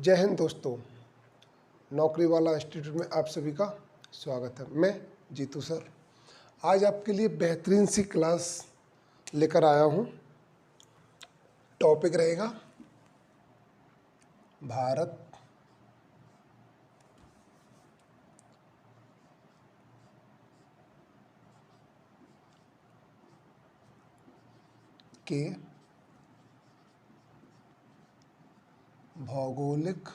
जय हिंद दोस्तों, नौकरी वाला इंस्टीट्यूट में आप सभी का स्वागत है। मैं जीतू सर आज आपके लिए बेहतरीन सी क्लास लेकर आया हूँ। टॉपिक रहेगा भारत के भौगोलिक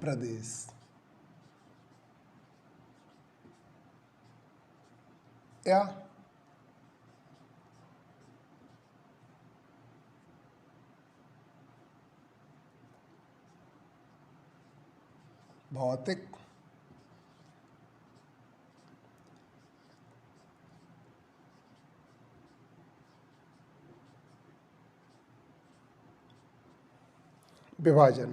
प्रदेश। या भौतिक विभाजन।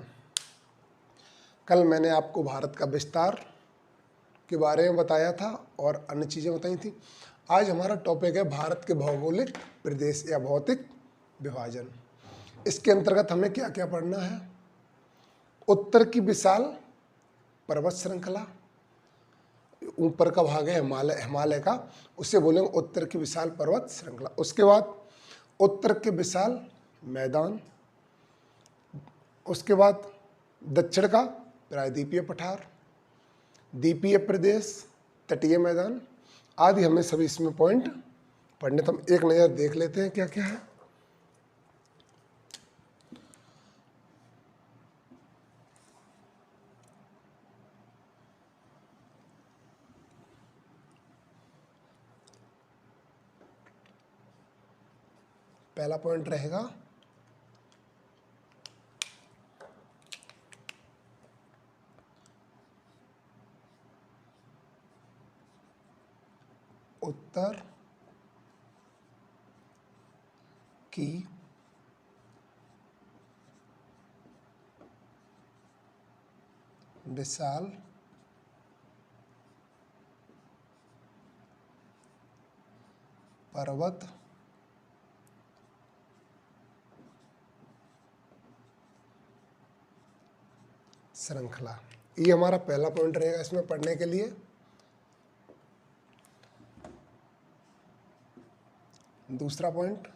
कल मैंने आपको भारत का विस्तार के बारे में बताया था और अन्य चीज़ें बताई थी। आज हमारा टॉपिक है भारत के भौगोलिक प्रदेश या भौतिक विभाजन। इसके अंतर्गत हमें क्या क्या पढ़ना है? उत्तर की विशाल पर्वत श्रृंखला, ऊपर का भाग है हिमालय का, उसे बोलेंगे उत्तर की विशाल पर्वत श्रृंखला। उसके बाद उत्तर के विशाल मैदान, उसके बाद दक्षिण का प्रायद्वीपीय पठार, द्वीपीय प्रदेश, तटीय मैदान आदि हमें सभी इसमें पॉइंट पढ़ने। तो हम एक नज़र देख लेते हैं क्या क्या है। पहला पॉइंट रहेगा उत्तर की विशाल पर्वत श्रृंखला। ये हमारा पहला पॉइंट रहेगा इसमें पढ़ने के लिए। दूसरा पॉइंट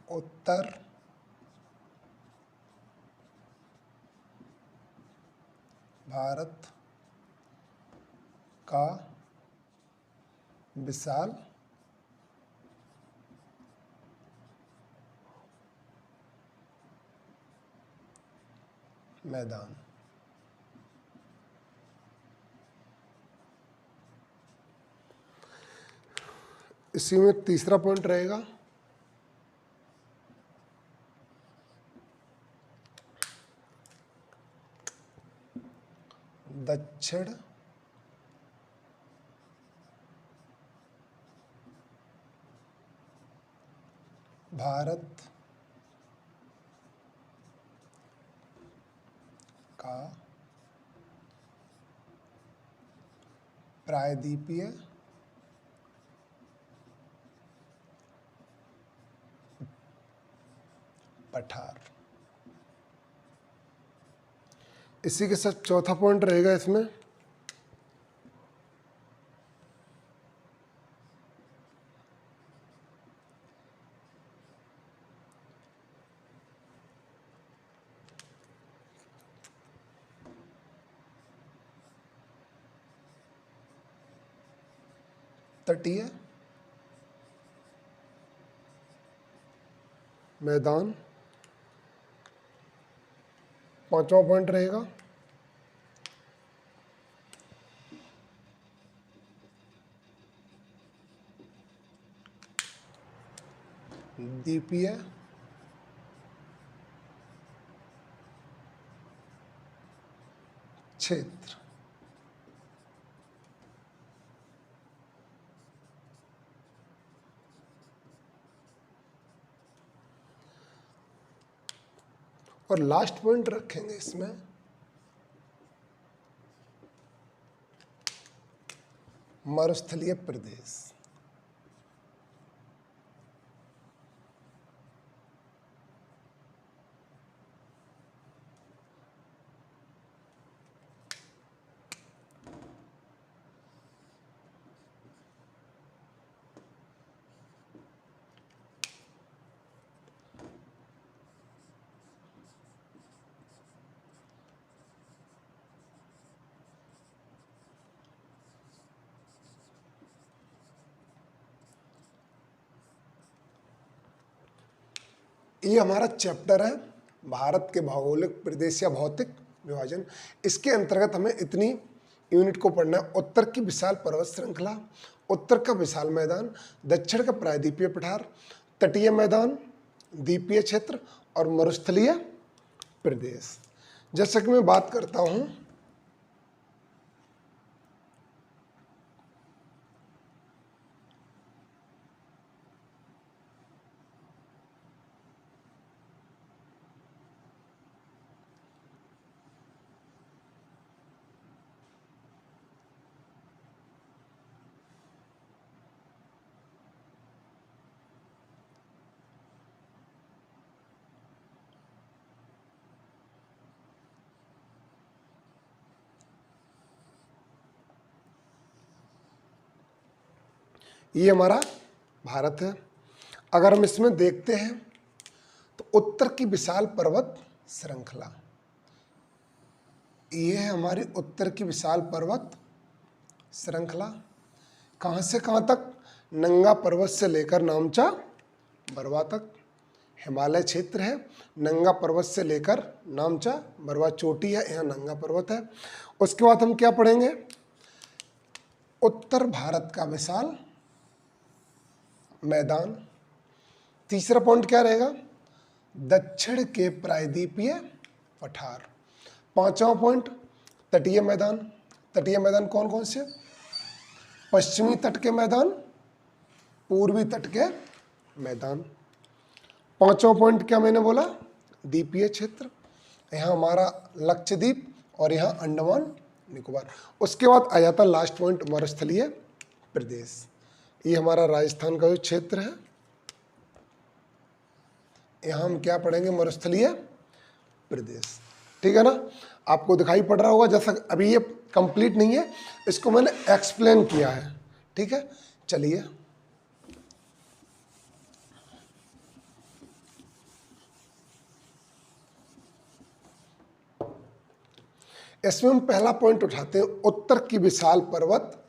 उत्तर भारत का विशाल मैदान। इसी में तीसरा पॉइंट रहेगा दक्षिण भारत का प्रायद्वीपीय पठार। इसी के साथ चौथा पॉइंट रहेगा इसमें तटीय मैदान। पांचवा पॉइंट रहेगा द्वीपीय क्षेत्र। और लास्ट पॉइंट रखेंगे इसमें मरुस्थलीय प्रदेश। ये हमारा चैप्टर है भारत के भौगोलिक प्रदेश या भौतिक विभाजन। इसके अंतर्गत हमें इतनी यूनिट को पढ़ना है। उत्तर की विशाल पर्वत श्रृंखला, उत्तर का विशाल मैदान, दक्षिण का प्रायद्वीपीय पठार, तटीय मैदान, द्वीपीय क्षेत्र और मरुस्थलीय प्रदेश। जैसा कि मैं बात करता हूँ, ये हमारा भारत है। अगर हम इसमें देखते हैं तो उत्तर की विशाल पर्वत श्रृंखला, ये है हमारी उत्तर की विशाल पर्वत श्रृंखला। कहाँ से कहाँ तक? नंगा पर्वत से लेकर नामचा बरवा तक हिमालय क्षेत्र है। नंगा पर्वत से लेकर नामचा बरवा चोटी है, यहाँ नंगा पर्वत है। उसके बाद हम क्या पढ़ेंगे? उत्तर भारत का विशाल मैदान। तीसरा पॉइंट क्या रहेगा? दक्षिण के प्रायद्वीपीय पठार। पांचवा पॉइंट तटीय मैदान। तटीय मैदान कौन कौन से? पश्चिमी तट के मैदान, पूर्वी तट के मैदान। पांचवा पॉइंट क्या मैंने बोला? द्वीपीय क्षेत्र। यहाँ हमारा लक्षद्वीप और यहाँ अंडमान निकोबार। उसके बाद आ जाता लास्ट पॉइंट मरुस्थलीय प्रदेश। ये हमारा राजस्थान का जो क्षेत्र है, यहाँ हम क्या पढ़ेंगे? मरुस्थलीय प्रदेश। ठीक है ना? आपको दिखाई पड़ रहा होगा, जैसा अभी ये कंप्लीट नहीं है, इसको मैंने एक्सप्लेन किया है। ठीक है, चलिए इसमें हम पहला पॉइंट उठाते हैं, उत्तर की विशाल पर्वत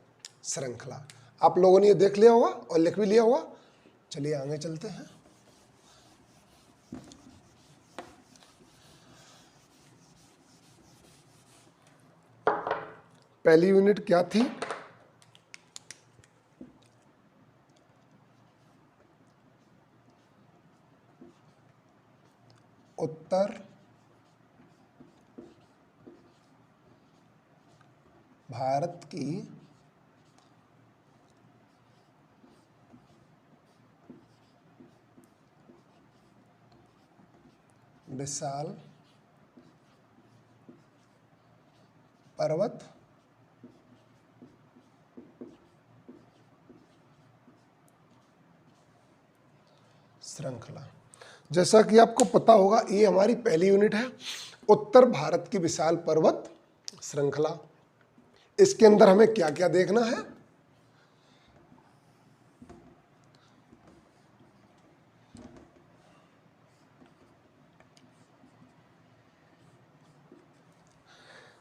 श्रृंखला। आप लोगों ने ये देख लिया होगा और लिख भी लिया होगा। चलिए आगे चलते हैं। पहली यूनिट क्या थी? उत्तर भारत की विशाल पर्वत श्रृंखला। जैसा कि आपको पता होगा, ये हमारी पहली यूनिट है, उत्तर भारत की विशाल पर्वत श्रृंखला। इसके अंदर हमें क्या क्या देखना है?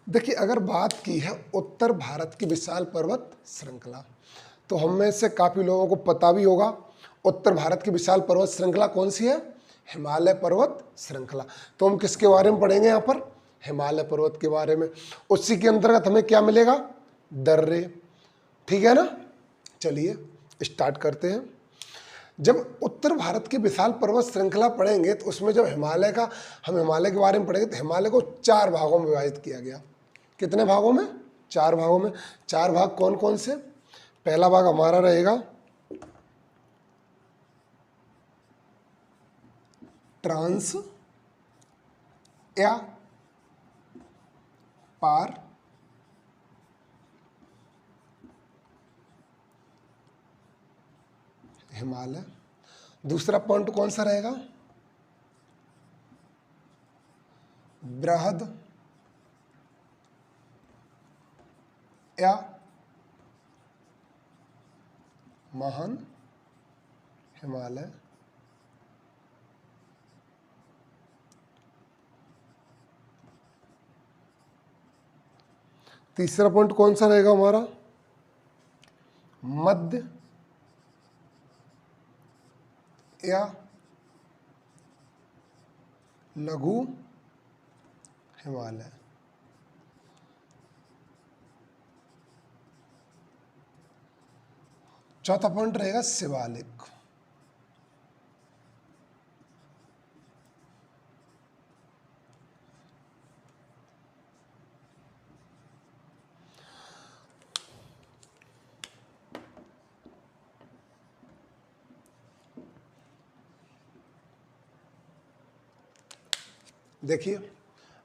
देखिए, अगर बात की है उत्तर भारत की विशाल पर्वत श्रृंखला, तो हम में से काफी लोगों को पता भी होगा उत्तर भारत की विशाल पर्वत श्रृंखला कौन सी है? हिमालय पर्वत श्रृंखला। तो हम किसके बारे में पढ़ेंगे यहाँ पर? हिमालय पर्वत के बारे में। उसी के अंतर्गत हमें क्या मिलेगा? दर्रे। ठीक है ना? चलिए स्टार्ट करते हैं। जब उत्तर भारत की विशाल पर्वत श्रृंखला पढ़ेंगे तो उसमें जब हम हिमालय के बारे में पढ़ेंगे तो हिमालय को 4 भागों में विभाजित किया गया। कितने भागों में? 4 भागों में। 4 भाग कौन कौन से? पहला भाग हमारा रहेगा ट्रांस या पार हिमालय। दूसरा पॉइंट कौन सा रहेगा? बृहद या महान हिमालय। तीसरा पॉइंट कौन सा रहेगा हमारा? मध्य या लघु हिमालय। चौथा पॉइंट रहेगा शिवालिक। देखिए,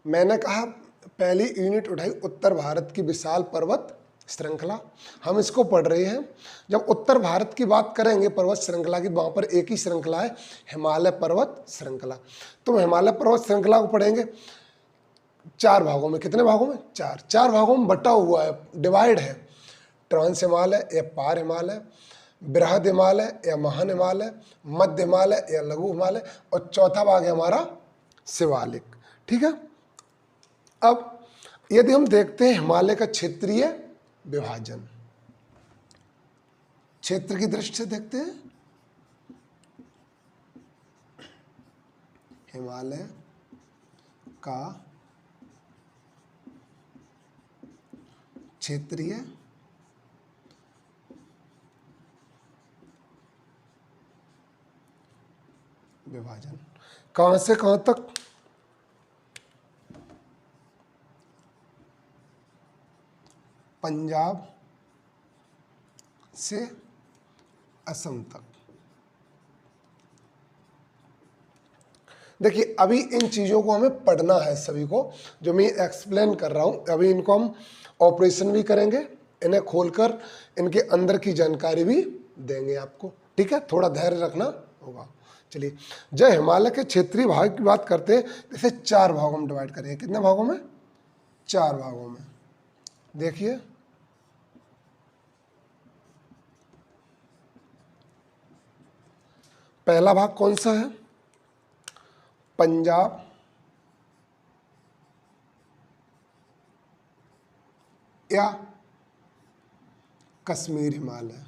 मैंने कहा पहली यूनिट उठाई उत्तर भारत की विशाल पर्वत श्रृंखला। हम इसको पढ़ रहे हैं। जब उत्तर भारत की बात करेंगे पर्वत श्रृंखला की, वहां पर एक ही श्रृंखला है, हिमालय पर्वत श्रृंखला। तो हिमालय पर्वत श्रृंखला को पढ़ेंगे 4 भागों में। कितने भागों में? 4 भागों में बटा हुआ है, डिवाइड है। ट्रांस हिमालय या पार हिमालय, बृहद हिमालय या महान हिमालय, मध्य हिमालय या लघु हिमालय, और चौथा भाग है हमारा शिवालिक। ठीक है। अब यदि हम देखते हैं हिमालय का क्षेत्रीय विभाजन, क्षेत्र की दृष्टि से देखते हैं, हिमालय का क्षेत्रीय विभाजन कहां से कहां तक? पंजाब से असम तक। देखिए, अभी इन चीज़ों को हमें पढ़ना है सभी को, जो मैं एक्सप्लेन कर रहा हूँ। अभी इनको हम ऑपरेशन भी करेंगे, इन्हें खोलकर इनके अंदर की जानकारी भी देंगे आपको। ठीक है, थोड़ा धैर्य रखना होगा। चलिए, जब हिमालय के क्षेत्रीय भाग की बात करते हैं, इसे 4 भागों में डिवाइड करेंगे। कितने भागों में? 4 भागों में। देखिए, पहला भाग कौन सा है? पंजाब या कश्मीर हिमालय।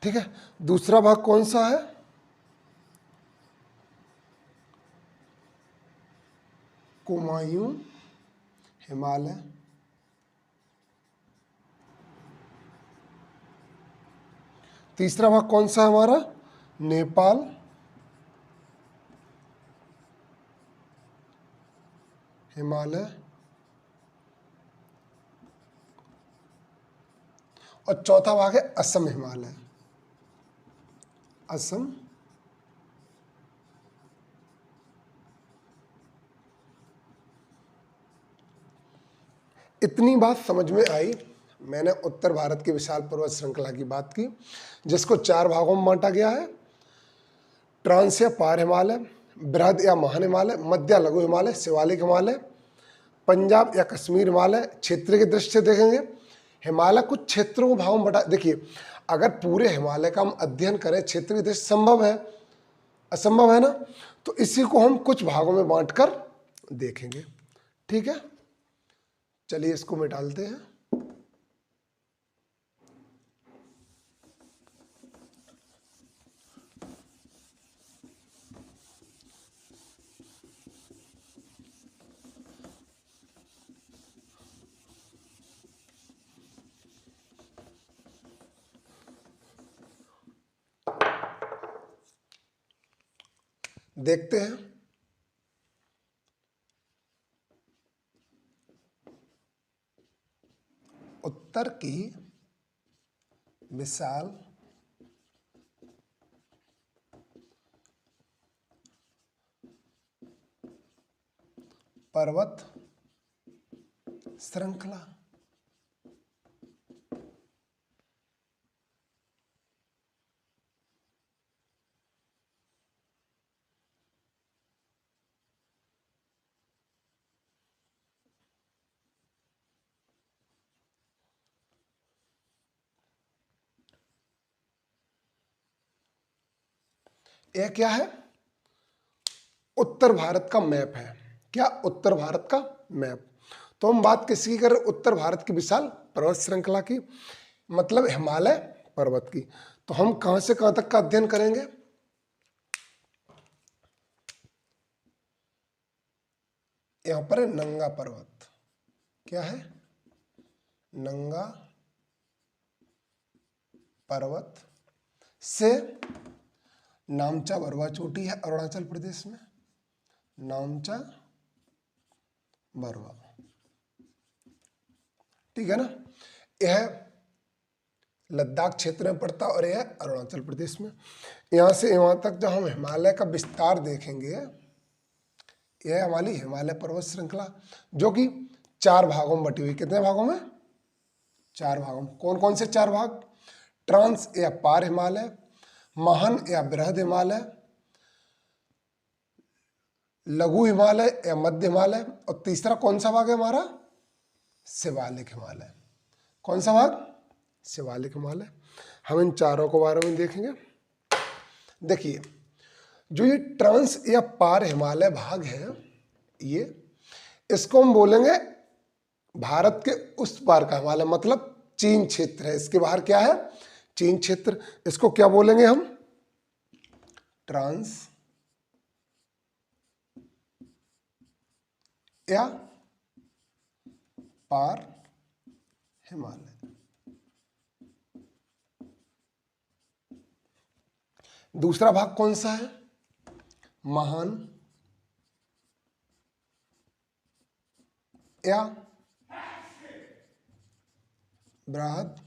ठीक है। दूसरा भाग कौन सा है? कुमायूं हिमालय। तीसरा भाग कौन सा है हमारा? नेपाल हिमालय। और चौथा भाग है असम हिमालय। असम इतनी बात समझ में आई। मैंने उत्तर भारत की विशाल पर्वत श्रृंखला की बात की, जिसको 4 भागों में बांटा गया है। ट्रांस या पार हिमालय, बृहद या महान हिमालय, मध्य लघु हिमालय, शिवालिक हिमालय, पंजाब या कश्मीर हिमालय। क्षेत्र की दृष्टि से देखेंगे, हिमालय कुछ क्षेत्रों को भागों में बटा। देखिए, अगर पूरे हिमालय का हम अध्ययन करें क्षेत्र की दृष्टि संभव है? असंभव है ना। तो इसी को हम कुछ भागों में बांटकर देखेंगे। ठीक है, चलिए इसको मिटालते हैं। देखते हैं, उत्तर की विशाल पर्वत श्रृंखला। यह क्या है? उत्तर भारत का मैप है। क्या? उत्तर भारत का मैप। तो हम बात किसकी कर रहे हैं? उत्तर भारत की विशाल पर्वत श्रृंखला की, मतलब हिमालय पर्वत की। तो हम कहां से कहां तक का अध्ययन करेंगे? यहां पर है नंगा पर्वत। क्या है? नंगा पर्वत से नामचा बरवा चोटी है अरुणाचल प्रदेश में, नामचा बरवा, ठीक है ना। यह लद्दाख क्षेत्र में पड़ता और यह अरुणाचल प्रदेश में। यहां से वहां तक जब हम हिमालय का विस्तार देखेंगे, यह हमारी हिमालय पर्वत श्रृंखला, जो कि 4 भागों में बटी हुई। कितने भागों में? 4 भागों में। कौन कौन से 4 भाग? ट्रांस या पार हिमालय, महान या बृहद हिमालय, लघु हिमालय या मध्य हिमालय, और तीसरा कौन सा भाग है हमारा? शिवालिक हिमालय। कौन सा भाग? शिवालिक हिमालय। हम इन चारों के बारे में देखेंगे। देखिए, जो ये ट्रांस या पार हिमालय भाग है, ये इसको हम बोलेंगे भारत के उस पार का हिमालय, मतलब चीन क्षेत्र है। इसके बाहर क्या है? चीन क्षेत्र। इसको क्या बोलेंगे हम? ट्रांस या पार हिमालय। दूसरा भाग कौन सा है? महान या बृहद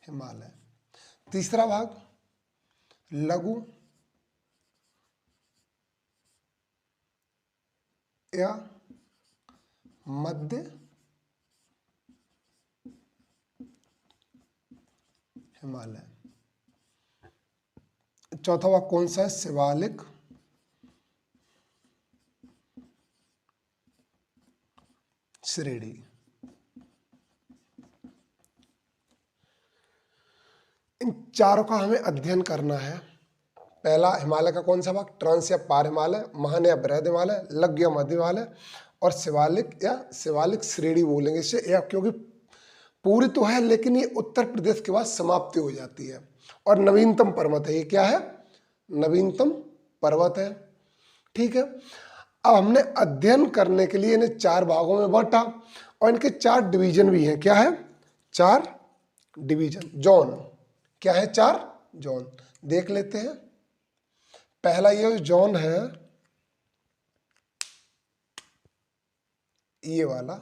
हिमालय। तीसरा भाग लघु या मध्य हिमालय। चौथा भाग कौन सा है? शिवालिक श्रेणी। इन चारों का हमें अध्ययन करना है। पहला हिमालय का कौन सा भाग? ट्रांस या पार हिमालय, महान या बृहद हिमालय, लघु या मध्य हिमालय, और शिवालिक या शिवालिक श्रेणी बोलेंगे इसे, या क्योंकि पूरी तो है लेकिन ये उत्तर प्रदेश के बाद समाप्ति हो जाती है। और नवीनतम पर्वत है। ये क्या है? नवीनतम पर्वत है, ठीक है। अब हमने अध्ययन करने के लिए इन्हें 4 भागों में बांटा, और इनके 4 डिवीजन भी हैं। क्या है? 4 डिवीजन, जोन। क्या है? 4 जोन। देख लेते हैं। पहला ये जोन है, ये वाला,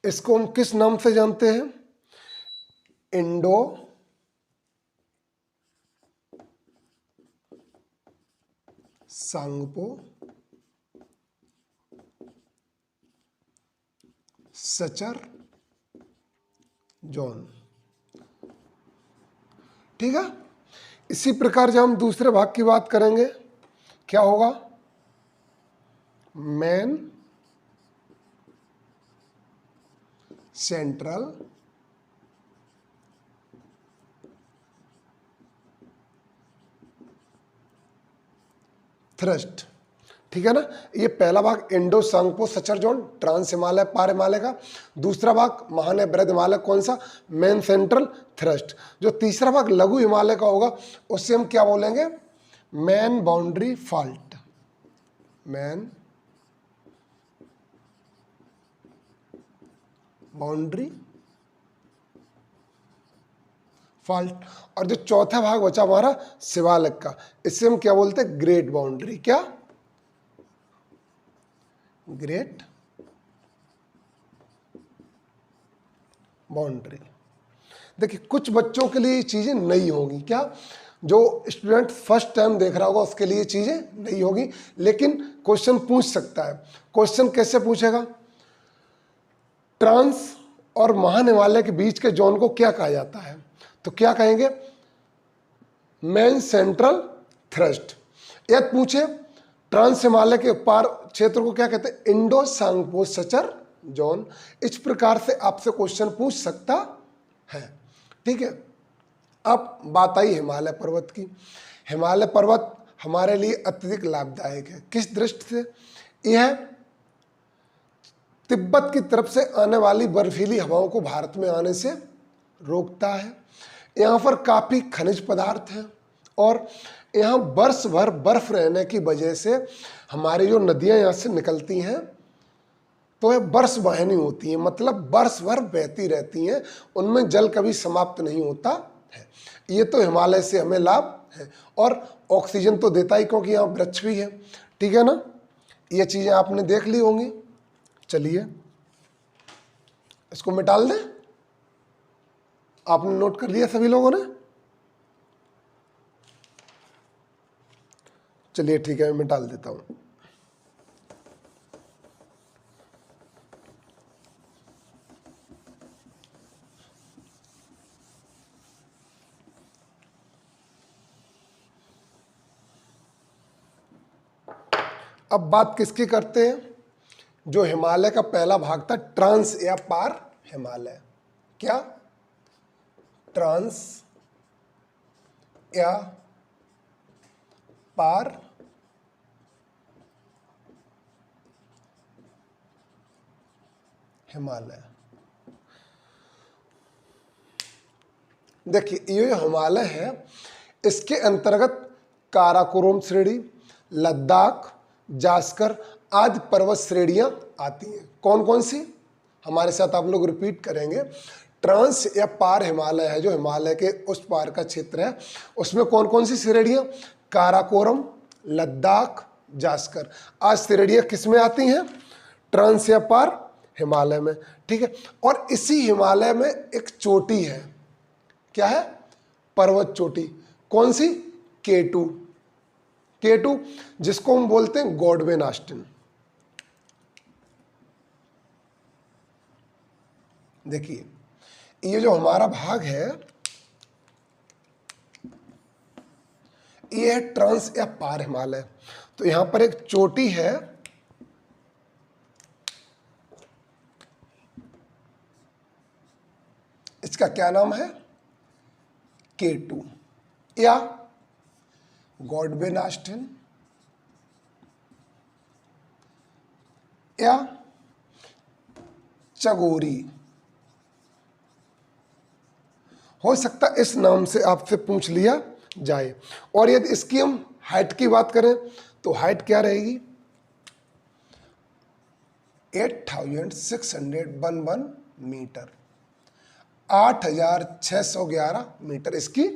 इसको हम किस नाम से जानते हैं? इंडो सांगपो सचर जोन, ठीक है। इसी प्रकार जब हम दूसरे भाग की बात करेंगे, क्या होगा? मेन सेंट्रल थ्रस्ट, ठीक है ना। ये पहला भाग Indo Tsangpo suture zone, trans Himalaya पार हिमालय का। दूसरा भाग महान बृहद हिमालय, कौन सा? Main central thrust. जो तीसरा भाग लघु हिमालय का होगा, उससे हम क्या बोलेंगे? Main boundary fault, main boundary fault. और जो चौथा भाग बचा हमारा शिवालिक का, इससे हम क्या बोलते हैं? Great boundary. क्या? Great boundary. देखिए, कुछ बच्चों के लिए ये चीजें नई होंगी। क्या? जो स्टूडेंट फर्स्ट टाइम देख रहा होगा उसके लिए चीज़ें नहीं होगी, लेकिन क्वेश्चन पूछ सकता है। क्वेश्चन कैसे पूछेगा? ट्रांस और महाहिमालय के बीच के जोन को क्या कहा जाता है? तो क्या कहेंगे? Main central thrust. यदि पूछे ट्रांस हिमालय के पार क्षेत्र को क्या कहते हैं? Indo Tsangpo suture zone. इस प्रकार से आपसे क्वेश्चन पूछ सकता है। ठीक है, अब बात आई हिमालय पर्वत की। हिमालय पर्वत हमारे लिए अत्यधिक लाभदायक है। किस दृष्टि से? यह तिब्बत की तरफ से आने वाली बर्फीली हवाओं को भारत में आने से रोकता है। यहाँ पर काफ़ी खनिज पदार्थ हैं और यहाँ वर्ष भर बर्फ रहने की वजह से हमारी जो नदियाँ यहाँ से निकलती हैं तो ये वर्ष वाहिनी होती हैं, मतलब वर्ष भर बहती रहती हैं, उनमें जल कभी समाप्त नहीं होता है। ये तो हिमालय से हमें लाभ है और ऑक्सीजन तो देता ही, क्योंकि यहाँ वृक्ष भी है। ठीक है ना, ये चीज़ें आपने देख ली होंगी। चलिए इसको मिटाल दें। आपने नोट कर लिया सभी लोगों ने? चलिए ठीक है, मैं मिटाल देता हूं। अब बात किसकी करते हैं? जो हिमालय का पहला भाग था, ट्रांस या पार हिमालय। क्या? ट्रांस या पार हिमालय। देखिए, ये हिमालय है, इसके अंतर्गत काराकोरम श्रेणी, लद्दाख, जास्कर आदि पर्वत श्रेणियां आती हैं। कौन कौन सी? हमारे साथ आप लोग रिपीट करेंगे। ट्रांस या पार हिमालय है जो हिमालय के उस पार का क्षेत्र है, उसमें कौन कौन सी श्रेणियां? काराकोरम, लद्दाख, जास्कर आज श्रेणियां किस में आती हैं? ट्रांस या पार हिमालय में। ठीक है, और इसी हिमालय में एक चोटी है। क्या है? पर्वत चोटी। कौन सी? K2। K2 जिसको हम बोलते हैं गॉडविन ऑस्टिन। देखिए, ये जो हमारा भाग है ये है ट्रांस या पार हिमालय। तो यहां पर एक चोटी है, इसका क्या नाम है? K2 या गॉडविन ऑस्टिन या चगोरी। हो सकता है इस नाम से आपसे पूछ लिया जाए। और यदि इसकी हम हाइट की बात करें तो हाइट क्या रहेगी? 8611 मीटर, 8611 मीटर इसकी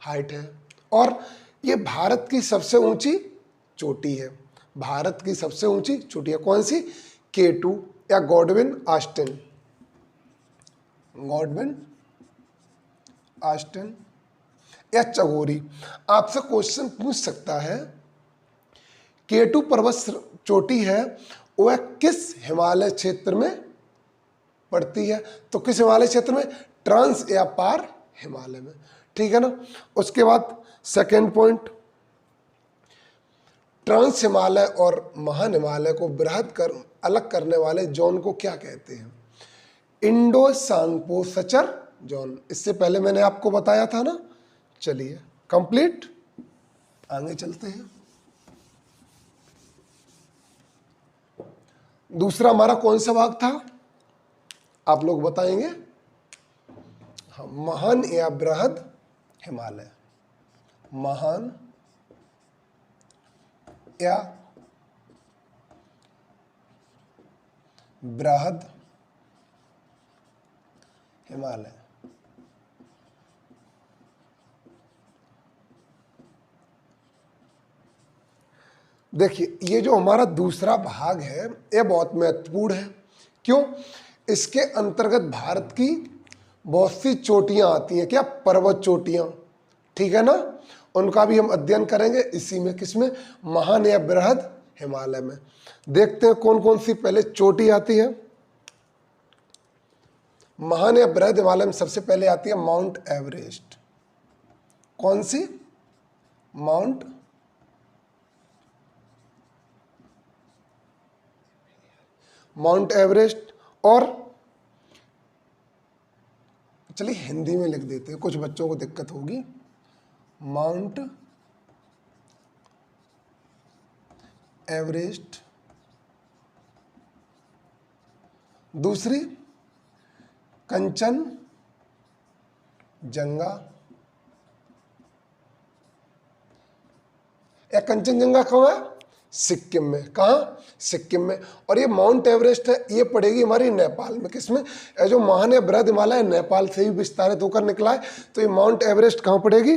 हाइट है। और ये भारत की सबसे ऊंची चोटी है। भारत की सबसे ऊंची चोटी है कौन सी? K2 या गॉडविन ऑस्टिन। गॉडविन ऑस्टिन या चगोरी। आपसे क्वेश्चन पूछ सकता है K2 पर्वत चोटी है वह किस हिमालय क्षेत्र में पड़ती है? तो किस हिमालय क्षेत्र में? ट्रांस या पार हिमालय में। ठीक है ना। उसके बाद सेकेंड पॉइंट, ट्रांस हिमालय और महान हिमालय को अलग करने वाले जोन को क्या कहते हैं? Indo Tsangpo suture zone. इससे पहले मैंने आपको बताया था ना। चलिए कंप्लीट, आगे चलते हैं। दूसरा हमारा कौन सा भाग था? आप लोग बताएंगे। हाँ, महान या बृहद हिमालय। महान या बृहद हिमालय। देखिए, ये जो हमारा दूसरा भाग है ये बहुत महत्वपूर्ण है। क्यों? इसके अंतर्गत भारत की बहुत सी चोटियां आती हैं। क्या? पर्वत चोटियां। ठीक है ना। उनका भी हम अध्ययन करेंगे इसी में, किसमें, महान या बृहद हिमालय में। देखते हैं कौन कौन सी पहले चोटी आती है। महान या बृहद हिमालय में सबसे पहले आती है माउंट एवरेस्ट। कौन सी? Mount Everest. और चलिए हिंदी में लिख देते हैं, कुछ बच्चों को दिक्कत होगी। Mount Everest. दूसरी कंचनजंगा। या कंचनजंगा कहाँ है? सिक्किम में। कहाँ? सिक्किम में। और ये माउंट एवरेस्ट है, ये पड़ेगी हमारी नेपाल में। किसमें? ये जो महान या बृहद हिमालय नेपाल से ही विस्तारित होकर निकला है, तो ये माउंट एवरेस्ट कहाँ पड़ेगी?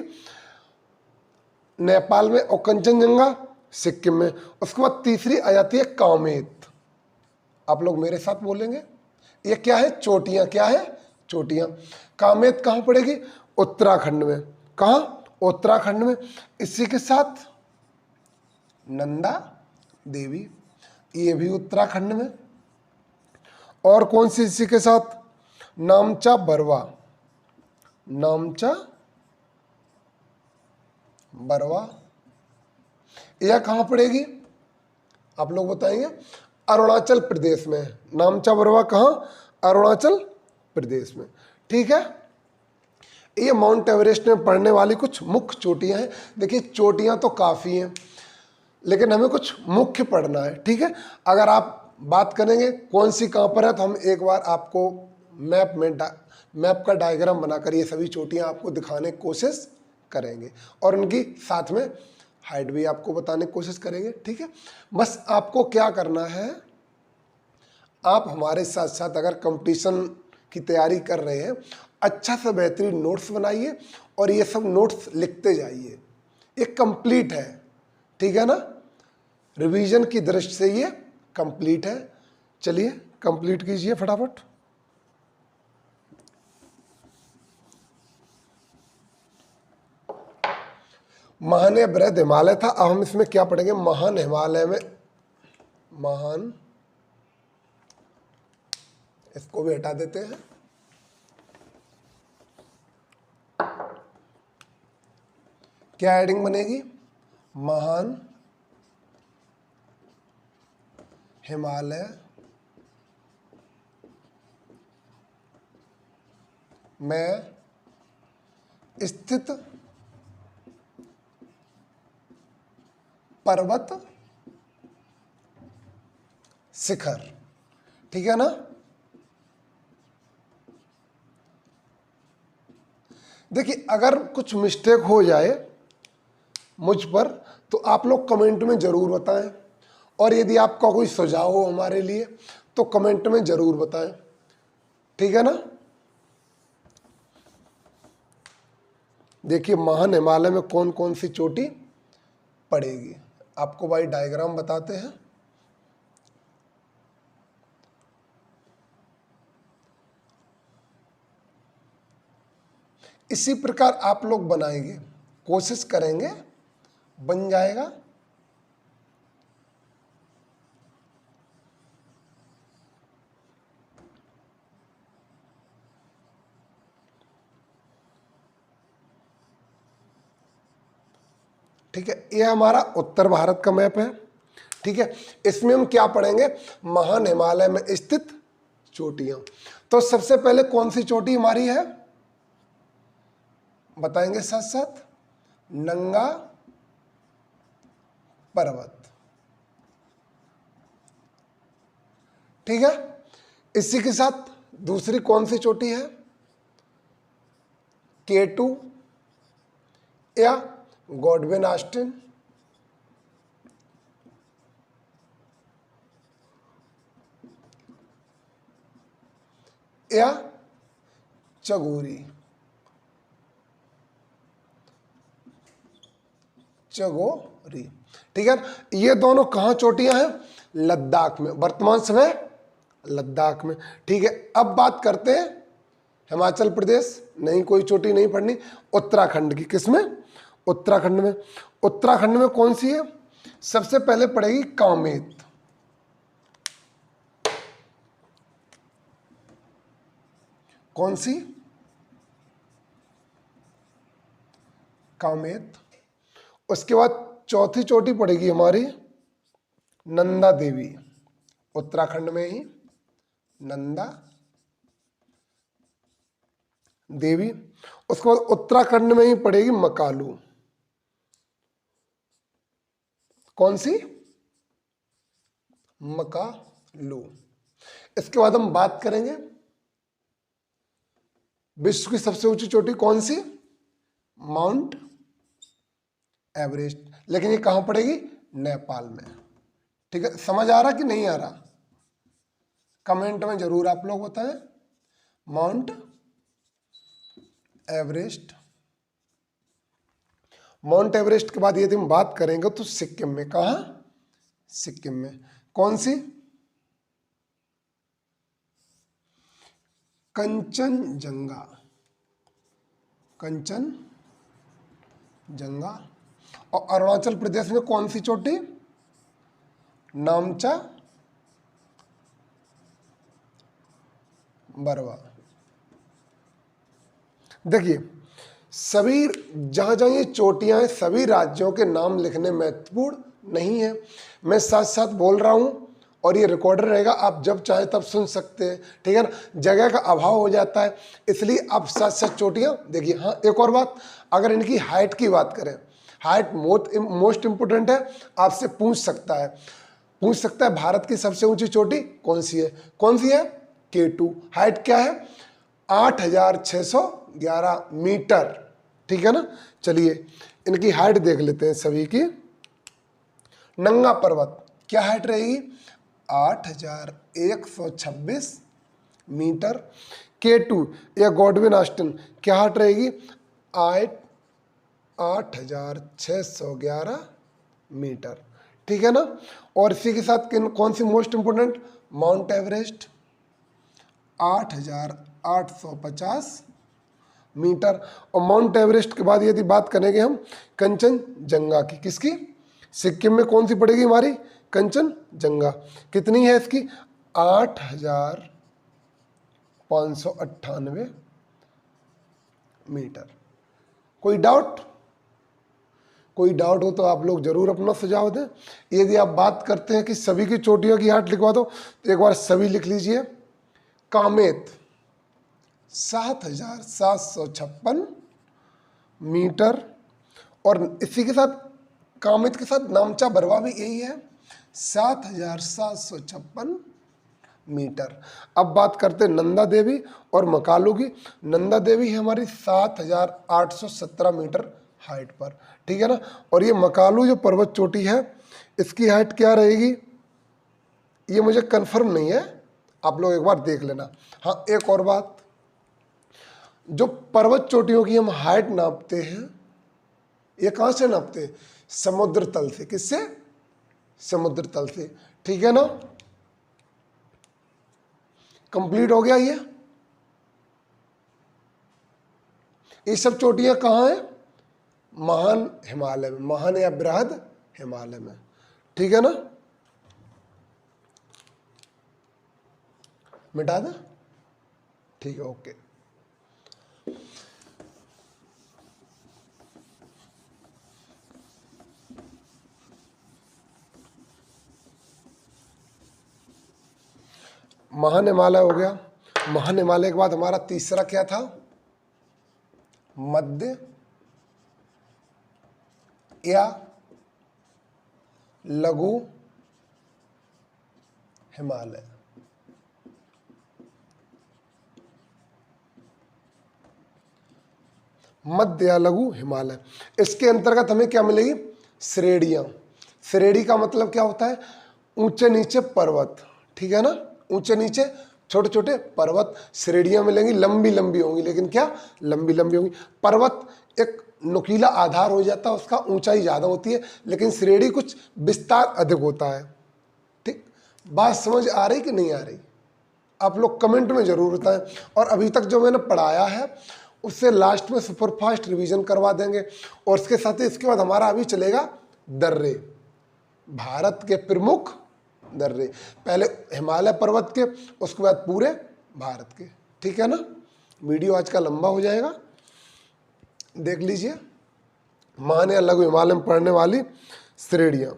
नेपाल में। और कंचनजंगा सिक्किम में। उसके बाद तीसरी आ जाती है कामेत। आप लोग मेरे साथ बोलेंगे, ये क्या है? चोटियां। क्या है? चोटियां। कामेत कहाँ पड़ेगी? उत्तराखंड में। कहाँ? उत्तराखंड में। इसी के साथ नंदा देवी, ये भी उत्तराखंड में। और कौन सी इसी के साथ? नामचा बरवा। नामचा बरवा, यह कहाँ पड़ेगी? आप लोग बताएंगे। अरुणाचल प्रदेश में। नामचा बरवा कहाँ? अरुणाचल प्रदेश में। ठीक है, ये माउंट एवरेस्ट में पड़ने वाली कुछ मुख्य चोटियां हैं। देखिए चोटियां तो काफ़ी हैं, लेकिन हमें कुछ मुख्य पढ़ना है। ठीक है, अगर आप बात करेंगे कौन सी कहाँ पर है, तो हम एक बार आपको मैप का डायग्राम बनाकर ये सभी चोटियां आपको दिखाने की कोशिश करेंगे, और उनकी साथ में हाइट भी आपको बताने की कोशिश करेंगे। ठीक है, बस आपको क्या करना है, आप हमारे साथ साथ अगर कंपटीशन की तैयारी कर रहे हैं, अच्छा सा बेहतरीन नोट्स बनाइए और ये सब नोट्स लिखते जाइए। ये कंप्लीट है, ठीक है ना, रिवीजन की दृष्टि से ये कंप्लीट है। चलिए कंप्लीट कीजिए फटाफट। महान या बृहद हिमालय था, अब हम इसमें क्या पढ़ेंगे? महान हिमालय में, महान, इसको भी हटा देते हैं। क्या हेडिंग बनेगी? महान हिमालय में स्थित पर्वत शिखर। ठीक है ना? देखिए अगर कुछ मिस्टेक हो जाए मुझ पर तो आप लोग कमेंट में जरूर बताएं, और यदि आपका कोई सुझाव हो हमारे लिए तो कमेंट में जरूर बताएं। ठीक है ना? देखिए महान हिमालय में कौन कौन सी चोटी पड़ेगी, आपको भाई डायग्राम बताते हैं। इसी प्रकार आप लोग बनाएंगे, कोशिश करेंगे, बन जाएगा। ठीक है, यह हमारा उत्तर भारत का मैप है। ठीक है, इसमें हम क्या पढ़ेंगे? महान हिमालय में स्थित चोटियां। तो सबसे पहले कौन सी चोटी हमारी है बताएंगे साथ साथ? नंगा पर्वत। ठीक है, इसी के साथ दूसरी कौन सी चोटी है? K2 या गॉडविन ऑस्टिन। या चगोरी। चगोरी। ठीक है, ये दोनों कहां चोटियां हैं? लद्दाख में, वर्तमान समय लद्दाख में। ठीक है, अब बात करते हैं हिमाचल प्रदेश, नहीं कोई चोटी नहीं पड़नी, उत्तराखंड की। किसमें? उत्तराखंड में। उत्तराखंड में कौन सी है? सबसे पहले पड़ेगी कामेत। कौन सी? कामेत। उसके बाद चौथी चोटी पड़ेगी हमारी नंदा देवी, उत्तराखंड में ही नंदा देवी। उसके बाद उत्तराखंड में ही पड़ेगी मकालू। कौन सी? मकालू। इसके बाद हम बात करेंगे विश्व की सबसे ऊंची चोटी कौन सी? Mount Everest. लेकिन ये कहां पड़ेगी? नेपाल में। ठीक है, समझ आ रहा कि नहीं आ रहा? कमेंट में जरूर आप लोग बताएं। Mount Everest. माउंट एवरेस्ट के बाद यदि हम बात करेंगे तो सिक्किम में। कहा? सिक्किम में। कौन सी? कंचनजंगा। कंचनजंगा। और अरुणाचल प्रदेश में कौन सी चोटी? नामचा बरवा। देखिए, सभी जहां जहां ये चोटियां हैं सभी राज्यों के नाम लिखने महत्वपूर्ण नहीं है। मैं साथ साथ बोल रहा हूं और ये रिकॉर्डर रहेगा, आप जब चाहे तब सुन सकते हैं। ठीक है ना, जगह का अभाव हो जाता है इसलिए आप साथ साथ चोटियां देखिए। हाँ, एक और बात, अगर इनकी हाइट की बात करें, हाइट मोस्ट इंपोर्टेंट है। आपसे पूछ सकता है भारत की सबसे ऊंची चोटी कौन सी है? कौन सी है? K2। हाइट क्या है? 8611 मीटर। ठीक है ना। चलिए इनकी हाइट देख लेते हैं सभी की। नंगा पर्वत क्या हाइट रहेगी? 8126 मीटर। K2 या गॉडविन ऑस्टिन क्या हाइट रहेगी? 8611 मीटर। ठीक है ना। और इसी के साथ कौन सी most important? Mount Everest 8850 metre. और माउंट एवरेस्ट के बाद यदि बात करेंगे हम कंचनजंगा की, किसकी? सिक्किम में कौन सी पड़ेगी हमारी? कंचनजंगा। कितनी है इसकी? 8598 मीटर। कोई डाउट? कोई डाउट हो तो आप लोग जरूर अपना सुझाव दें। यदि आप बात करते हैं कि सभी की चोटियों की हाइट लिखवा दो तो एक बार सभी लिख लीजिए। कामेत 7756 मीटर। और इसी के साथ कामेत के साथ नामचा बरवा भी यही है, 7756 मीटर। अब बात करते हैं नंदा देवी और मकालू की। नंदा देवी है हमारी 7817 मीटर हाइट पर। ठीक है ना। और ये मकालू जो पर्वत चोटी है इसकी हाइट क्या रहेगी ये मुझे कंफर्म नहीं है, आप लोग एक बार देख लेना। हाँ, एक और बात, जो पर्वत चोटियों की हम हाइट नापते हैं ये कहां से नापते हैं? समुद्र तल से। किससे? समुद्र तल से। ठीक है ना। कंप्लीट हो गया ये सब चोटियां कहां हैं? महान हिमालय में, महान या बृहद हिमालय में। ठीक है ना। मिटा दे? ठीक है, ओके। महान हिमालय हो गया। महान हिमालय के बाद हमारा तीसरा क्या था? मध्य या लघु हिमालय। मध्य या लघु हिमालय, इसके अंतर्गत हमें क्या मिलेगी? श्रेणियां। श्रेणी का मतलब क्या होता है? ऊंचे नीचे पर्वत। ठीक है ना। ऊंचे नीचे छोटे छोटे पर्वत, श्रेणियां मिलेंगी, लंबी लंबी होंगी। लेकिन क्या? लंबी लंबी होंगी। पर्वत एक नुकीला आधार हो जाता है, उसका ऊंचाई ज्यादा होती है, लेकिन श्रेणी कुछ विस्तार अधिक होता है। ठीक, बात समझ आ रही कि नहीं आ रही? आप लोग कमेंट में जरूर बताएं। और अभी तक जो मैंने पढ़ाया है उससे लास्ट में सुपरफास्ट रिवीजन करवा देंगे। और इसके साथ ही इसके बाद हमारा अभी चलेगा दर्रे, भारत के प्रमुख दर्रे, पहले हिमालय पर्वत के, उसके बाद पूरे भारत के। ठीक है ना, वीडियो आज का लंबा हो जाएगा, देख लीजिए। महान या लघु हिमालय में पड़ने वाली श्रेणियां।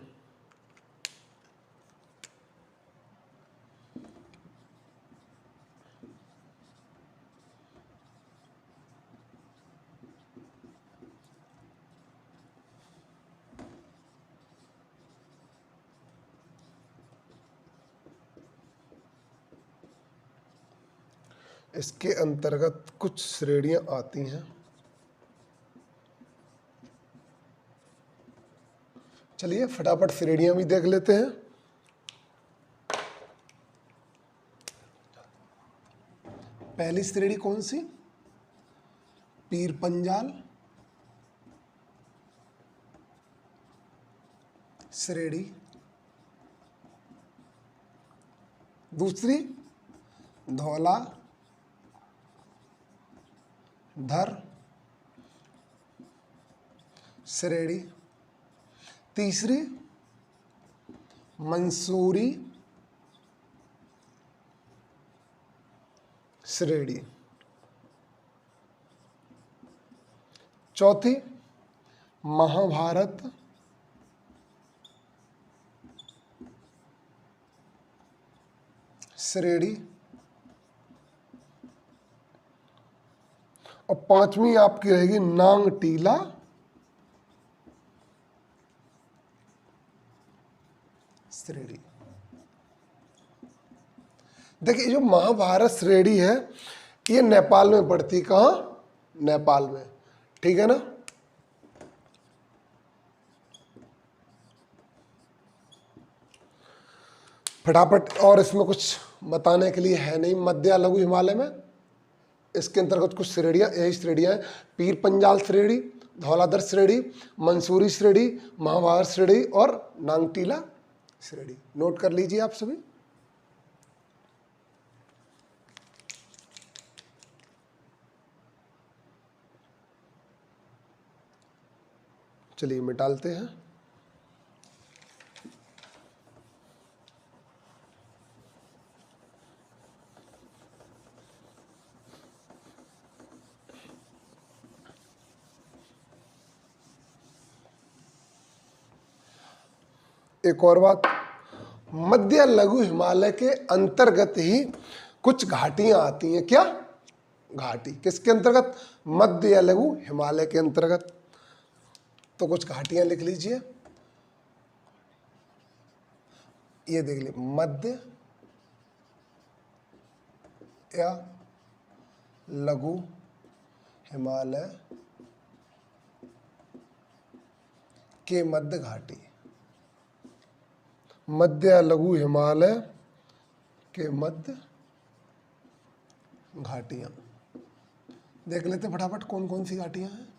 इसके अंतर्गत कुछ श्रेणियां आती हैं। चलिए फटाफट श्रेणियां भी देख लेते हैं। पहली श्रेणी कौन सी? पीर पंजाल श्रेणी। दूसरी धौला धर श्रेणी। तीसरी मंसूरी श्रेणी। चौथी महाभारत श्रेणी। और पांचवी आपकी रहेगी नांगटीला श्रेणी। देखिए जो महाभारत श्रेणी है ये नेपाल में पड़ती, कहाँ? नेपाल में। ठीक है ना, फटाफट। और इसमें कुछ बताने के लिए है नहीं। मध्य या लघु हिमालय में इसके अंतर्गत कुछ श्रेणियां, यही श्रेणियां हैं: पीर पंजाल श्रेणी, धौलाधर श्रेणी, मंसूरी श्रेणी, महाभारत श्रेणी और नांगटीला श्रेणी। नोट कर लीजिए आप सभी। चलिए मिटालते हैं। एक और बात, मध्य लघु हिमालय के अंतर्गत ही कुछ घाटियां आती हैं। क्या घाटी? किसके अंतर्गत? मध्य या लघु हिमालय के अंतर्गत। तो कुछ घाटियां लिख लीजिए, ये देख लीजिए, मध्य या लघु हिमालय के मध्य घाटी, मध्य या लघु हिमालय के मध्य घाटियां। देख लेते फटाफट कौन कौन सी घाटियां हैं।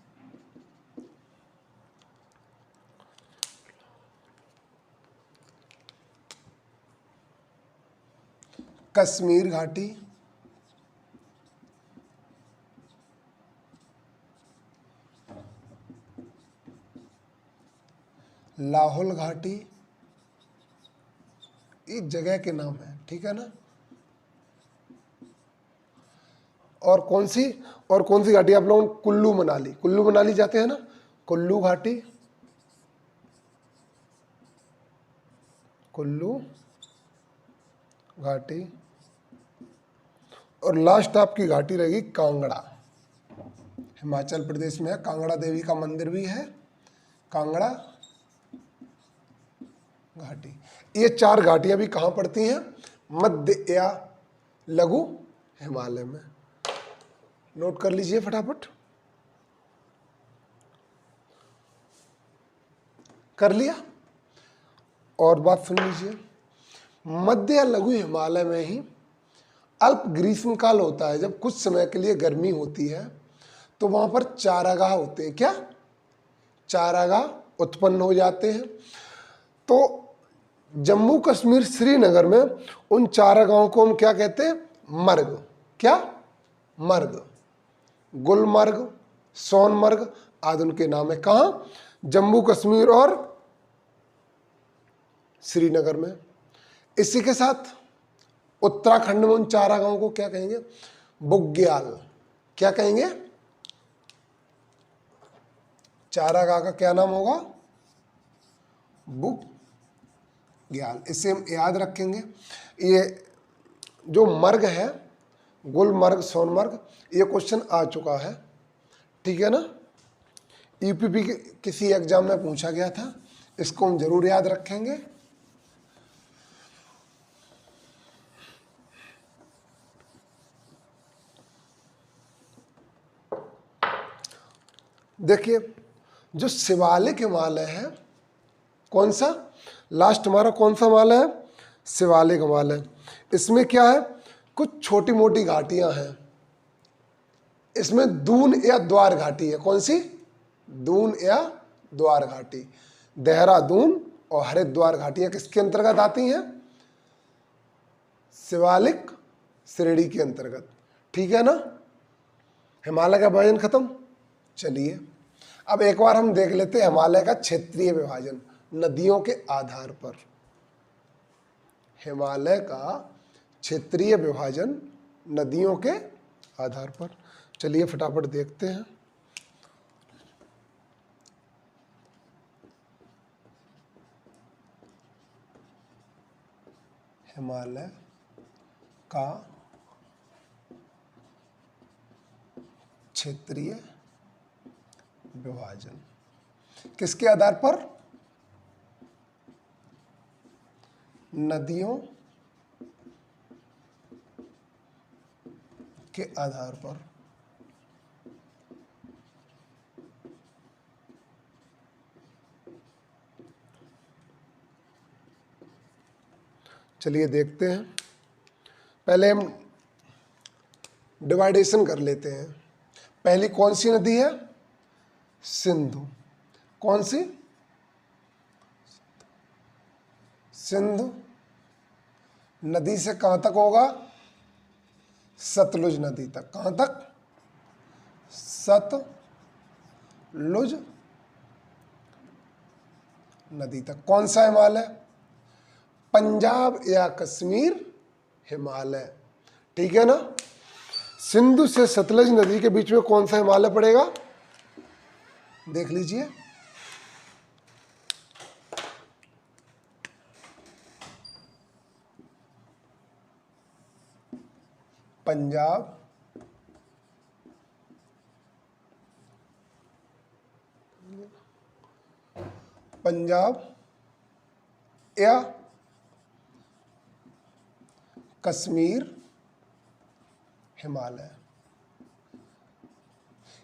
कश्मीर घाटी, लाहौल घाटी, ये जगह के नाम है। ठीक है ना, और कौन सी घाटी आप लोगों? कुल्लू मनाली, कुल्लू मनाली जाते हैं ना, कुल्लू घाटी, कुल्लू घाटी। और लास्ट आपकी घाटी रहेगी कांगड़ा, हिमाचल प्रदेश में है। कांगड़ा देवी का मंदिर भी है, कांगड़ा घाटी। ये चार घाटियां भी कहां पड़ती हैं? मध्य या लघु हिमालय में। नोट कर लीजिए फटाफट। कर लिया? और बात सुन लीजिए, मध्य या लघु हिमालय में ही अल्प ग्रीष्मकाल होता है, जब कुछ समय के लिए गर्मी होती है, तो वहां पर चारागाह होते हैं। क्या? चारागाह उत्पन्न हो जाते हैं। तो जम्मू कश्मीर श्रीनगर में उन चारागाहों को हम क्या कहते हैं? मर्ग। क्या? मर्ग। गुलमर्ग, सोनमर्ग आदि उनके नाम है। कहाँ? जम्मू कश्मीर और श्रीनगर में। इसी के साथ उत्तराखंड में उन चारागाहों को क्या कहेंगे? बुग्याल। क्या कहेंगे? चारागाह का क्या नाम होगा? बुग्याल। इसे हम याद रखेंगे। ये जो मर्ग है, गुलमर्ग, सोनमर्ग, ये क्वेश्चन आ चुका है, ठीक है ना? यूपीपी के किसी एग्जाम में पूछा गया था, इसको हम जरूर याद रखेंगे। देखिए, जो शिवालिक हिमालय है, कौन सा? लास्ट हमारा कौन सा हिमालय है? शिवालिक हिमालय। इसमें क्या है? कुछ छोटी मोटी घाटियां हैं। इसमें दून या द्वार घाटी है। कौन सी? दून या द्वार घाटी। देहरादून और हरिद्वार घाटियां किसके अंतर्गत आती हैं? शिवालिक श्रेणी के अंतर्गत, ठीक है ना? हिमालय का विभाजन खत्म। चलिए अब एक बार हम देख लेते हैं हिमालय का क्षेत्रीय विभाजन नदियों के आधार पर। हिमालय का क्षेत्रीय विभाजन नदियों के आधार पर। चलिए फटाफट देखते हैं। हिमालय का क्षेत्रीय विभाजन किसके आधार पर? नदियों के आधार पर। चलिए देखते हैं। पहले हम डिवाइडेशन कर लेते हैं। पहली कौन सी नदी है? सिंधु। कौन सी? सिंधु नदी से कहां तक होगा? सतलुज नदी तक। कहां तक? सतलुज नदी तक। कौन सा हिमालय? पंजाब या कश्मीर हिमालय, ठीक है ना? सिंधु से सतलुज नदी के बीच में कौन सा हिमालय पड़ेगा? देख लीजिए। पंजाब या कश्मीर हिमालय।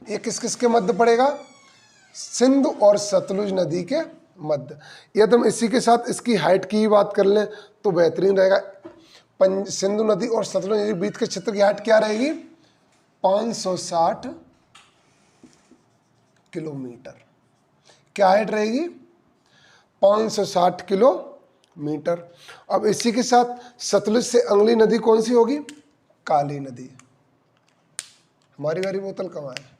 ये किस किस के मध्य पड़ेगा? सिंधु और सतलुज नदी के मध्य। यदि हम इसी के साथ इसकी हाइट की ही बात कर लें तो बेहतरीन रहेगा। सिंधु नदी और सतलुज नदी के बीच के क्षेत्र की हाइट क्या रहेगी? 560 किलोमीटर। क्या हाइट रहेगी? 560 किलोमीटर। अब इसी के साथ सतलुज से अगली नदी कौन सी होगी? काली नदी। हमारी वाली बोतल कहाँ है?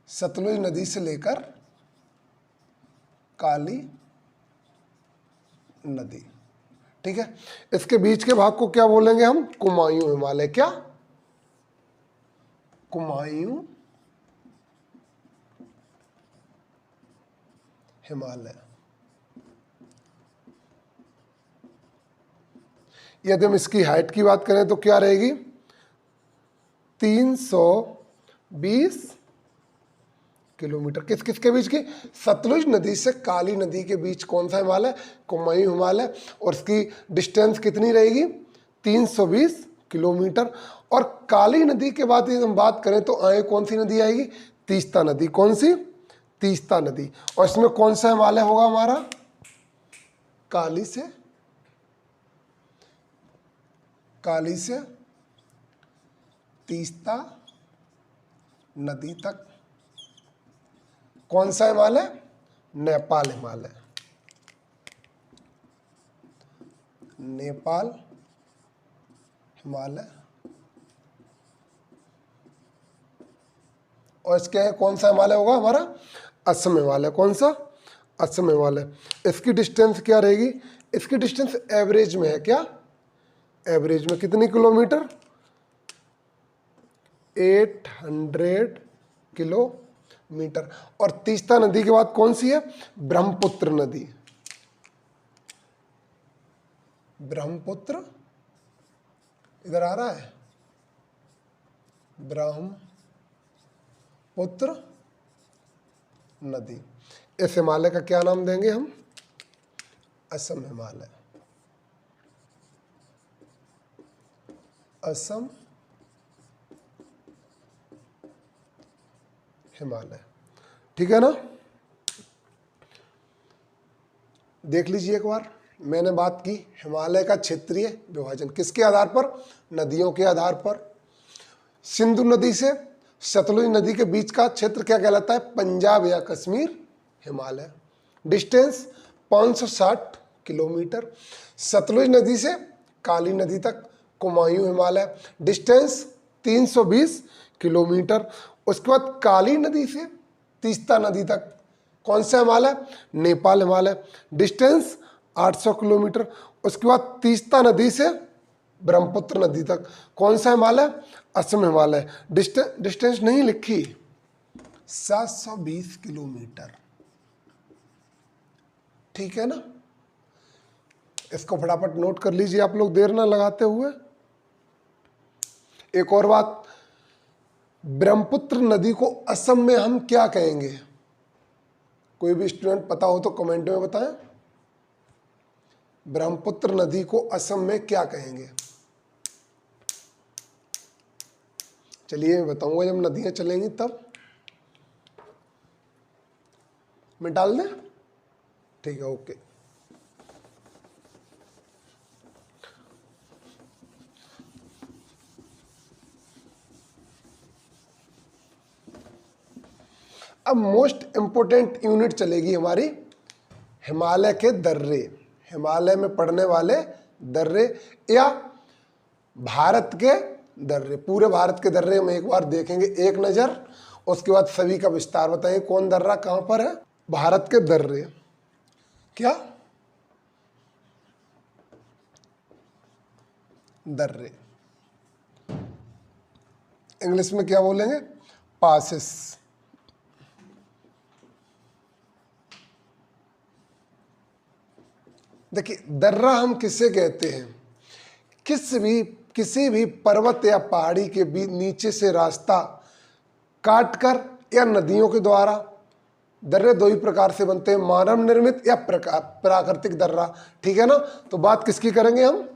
सतलुज नदी से लेकर काली नदी, ठीक है। इसके बीच के भाग को क्या बोलेंगे हम? कुमायूं हिमालय। क्या? कुमायूं हिमालय। यदि हम इसकी हाइट की बात करें तो क्या रहेगी? 320 किलोमीटर। किस किस के बीच की? सतलुज नदी से काली नदी के बीच कौन सा हिमालय? कुमायूं हिमालय। और इसकी डिस्टेंस कितनी रहेगी? 320 किलोमीटर। और काली नदी के बाद यदि हम बात करें तो आगे कौन सी नदी आएगी? तीस्ता नदी। कौन सी? तीस्ता नदी। और इसमें कौन सा हिमालय होगा हमारा? काली से तीस्ता नदी तक कौन सा हिमालय? नेपाल हिमालय। नेपाल हिमालय और इसके कौन सा हिमालय होगा हमारा? असम हिमालय। कौन सा? असम हिमालय। इसकी डिस्टेंस क्या रहेगी? इसकी डिस्टेंस एवरेज में है क्या? एवरेज में कितनी किलोमीटर? 800 किलोमीटर। और तीस्ता नदी के बाद कौन सी है? ब्रह्मपुत्र नदी। ब्रह्मपुत्र इधर आ रहा है, ब्रह्मपुत्र नदी। इस हिमालय का क्या नाम देंगे हम? असम हिमालय। असम हिमालय, ठीक है ना? देख लीजिए एक बार, मैंने बात की हिमालय का क्षेत्रीय विभाजन किसके आधार पर? नदियों के आधार पर। सिंधु नदी से सतलुज नदी के बीच का क्षेत्र क्या कहलाता है? पंजाब या कश्मीर हिमालय। Distance 560 kilometre. सतलुज नदी से काली नदी तक कुमायूं हिमालय, डिस्टेंस 320 किलोमीटर। उसके बाद काली नदी से तीस्ता नदी तक कौन सा हिमालय? Nepal Himalaya, distance 800 kilometre. उसके बाद तीस्ता नदी से ब्रह्मपुत्र नदी तक कौन सा हिमालय? असम हिमालय। डिस्टेंस नहीं लिखी, 720 किलोमीटर, ठीक है ना? इसको फटाफट नोट कर लीजिए आप लोग, देर ना लगाते हुए। एक और बात, ब्रह्मपुत्र नदी को असम में हम क्या कहेंगे? कोई भी स्टूडेंट पता हो तो कमेंट में बताएं। ब्रह्मपुत्र नदी को असम में क्या कहेंगे? चलिए मैं बताऊंगा, जब नदियां चलेंगी तब। मैं डाल दें? ठीक है, ओके। अब मोस्ट इंपोर्टेंट यूनिट चलेगी हमारी, हिमालय के दर्रे। हिमालय में पड़ने वाले दर्रे या भारत के दर्रे। पूरे भारत के दर्रे हम एक बार देखेंगे एक नज़र, उसके बाद सभी का विस्तार बताएंगे कौन दर्रा कहाँ पर है। भारत के दर्रे, क्या? दर्रे इंग्लिश में क्या बोलेंगे? पासेस। देखिए, दर्रा हम किसे कहते हैं? किसी भी पर्वत या पहाड़ी के बीच नीचे से रास्ता काटकर या नदियों के द्वारा। दर्रे दो ही प्रकार से बनते हैं, मानव निर्मित या प्राकृतिक दर्रा, ठीक है ना? तो बात किसकी करेंगे हम?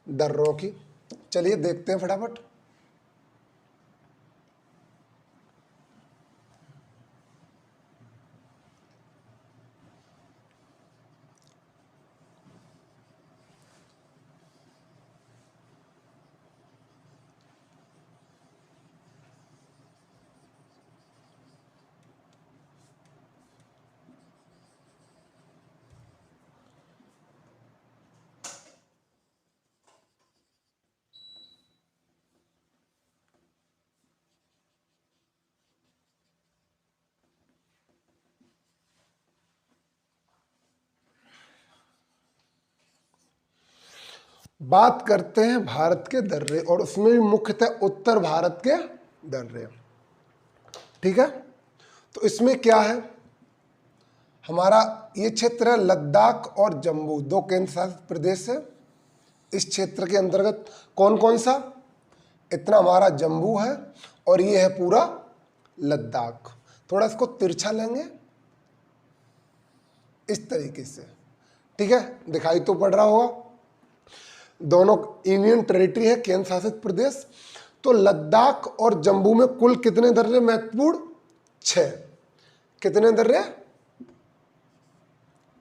दर्रों की। चलिए देखते हैं फटाफट। बात करते हैं भारत के दर्रे, और उसमें भी मुख्यतः उत्तर भारत के दर्रे, ठीक है? तो इसमें क्या है, हमारा ये क्षेत्र है लद्दाख और जम्मू, दो केंद्र शासित प्रदेश है। इस क्षेत्र के अंतर्गत कौन कौन सा? इतना हमारा जम्मू है और ये है पूरा लद्दाख। थोड़ा इसको तिरछा लेंगे इस तरीके से, ठीक है? दिखाई तो पड़ रहा होगा। दोनों यूनियन टेरिटरी है, केंद्र शासित प्रदेश। तो लद्दाख और जम्मू में कुल कितने दर्रे महत्वपूर्ण? 6। कितने दर्रे?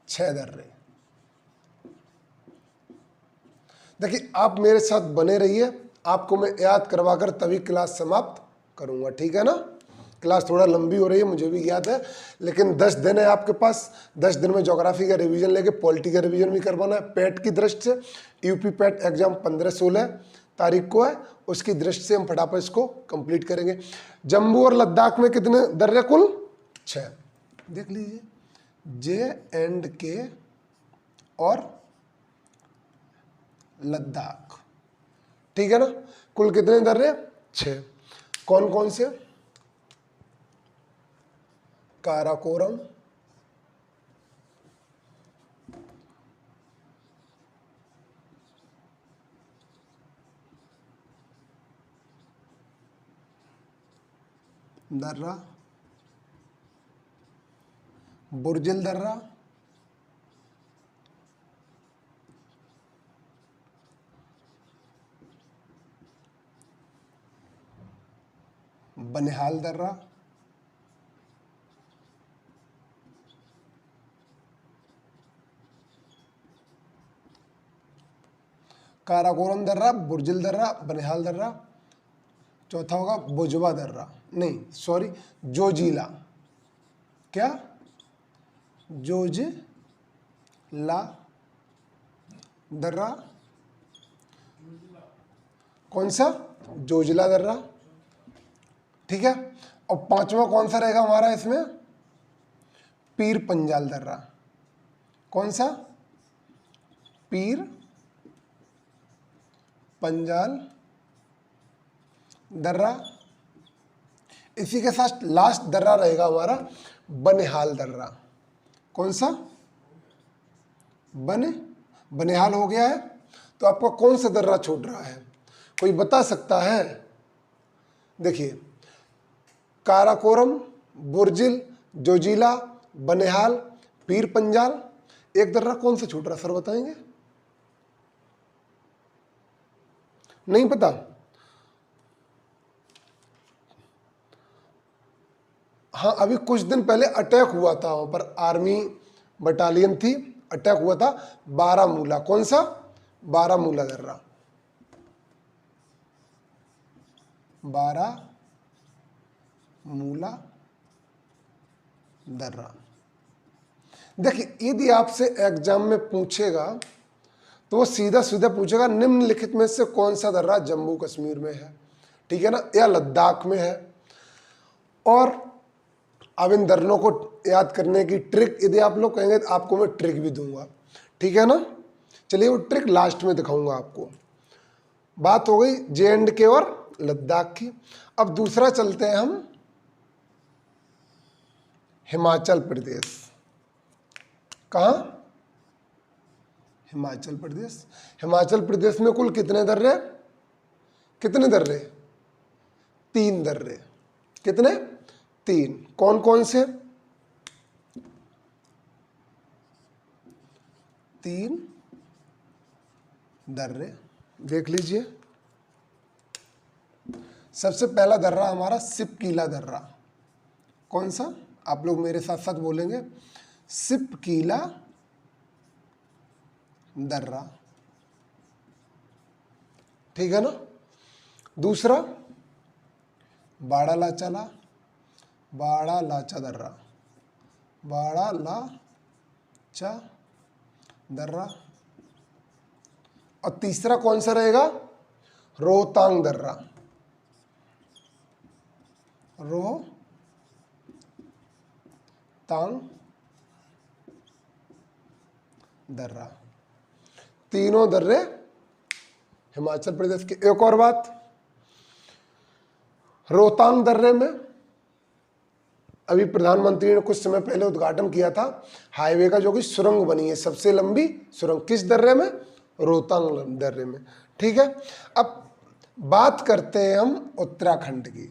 6 दर्रे। देखिए, आप मेरे साथ बने रहिए, आपको मैं याद करवाकर तभी क्लास समाप्त करूंगा, ठीक है ना? क्लास थोड़ा लंबी हो रही है, मुझे भी याद है, लेकिन 10 दिन है आपके पास। 10 दिन में ज्योग्राफी का रिवीजन लेके पॉलिटी का रिवीजन भी करवाना है। पैट की दृष्टि से यूपी पैट एग्जाम 15-16 तारीख को है, उसकी दृष्टि से हम फटाफट इसको कंप्लीट करेंगे। जम्मू और लद्दाख में कितने दर्रे कुल? 6। देख लीजिए, J&K और लद्दाख, ठीक है ना। कुल कितने दर्रे? 6। कौन कौन से? काराकोरम, दर्रा, बुर्जिल दर्रा, बनिहाल दर्रा, काराकोरम दर्रा, बुर्जिल दर्रा, बनिहाल दर्रा, चौथा होगा बुजवा दर्रा, नहीं सॉरी, जोजिला, क्या? जोजिला दर्रा, कौन सा? जोजिला दर्रा, ठीक है। और पांचवा कौन सा रहेगा हमारा इसमें? पीर पंजाल दर्रा। कौन सा? पीर पंजाल दर्रा। इसी के साथ लास्ट दर्रा रहेगा हमारा बनिहाल दर्रा। कौन सा? बनिहाल हो गया है। तो आपका कौन सा दर्रा छूट रहा है, कोई बता सकता है? देखिए, काराकोरम, बुर्जिल, जोजिला, बनिहाल, पीर पंजाल, एक दर्रा कौन सा छूट रहा है सर, बताएंगे? नहीं पता? हाँ, अभी कुछ दिन पहले अटैक हुआ था वहां पर, आर्मी बटालियन थी, अटैक हुआ था बारामूला। कौन सा? बारामूला दर्रा, बारामूला दर्रा। देखिए, यदि आपसे एग्जाम में पूछेगा तो वो सीधा सीधा पूछेगा निम्नलिखित में से कौन सा दर्रा जम्मू कश्मीर में है, ठीक है ना, या लद्दाख में है। और अब इन दर्रों को याद करने की ट्रिक यदि आप लोग कहेंगे तो आपको मैं ट्रिक भी दूंगा, ठीक है ना। चलिए, वो ट्रिक लास्ट में दिखाऊंगा आपको। बात हो गई J&K और लद्दाख की। अब दूसरा चलते हैं हम हिमाचल प्रदेश। कहाँ? हिमाचल प्रदेश। हिमाचल प्रदेश में कुल कितने दर्रे? कितने दर्रे? 3 दर्रे। कितने? 3। कौन कौन से? 3 दर्रे, देख लीजिए। सबसे पहला दर्रा हमारा सिपकीला दर्रा। कौन सा? आप लोग मेरे साथ साथ बोलेंगे, सिपकीला दर्रा, ठीक है ना। दूसरा बाड़ा लाचा दर्रा, बाड़ा लाचा दर्रा। और तीसरा कौन सा रहेगा? रोहतांग दर्रा, रोहतांग दर्रा। तीनों दर्रे हिमाचल प्रदेश के। एक और बात, रोहतांग दर्रे में अभी प्रधानमंत्री ने कुछ समय पहले उद्घाटन किया था हाईवे का, जो कि सुरंग बनी है, सबसे लंबी सुरंग। किस दर्रे में? रोहतांग दर्रे में, ठीक है। अब बात करते हैं हम उत्तराखंड की।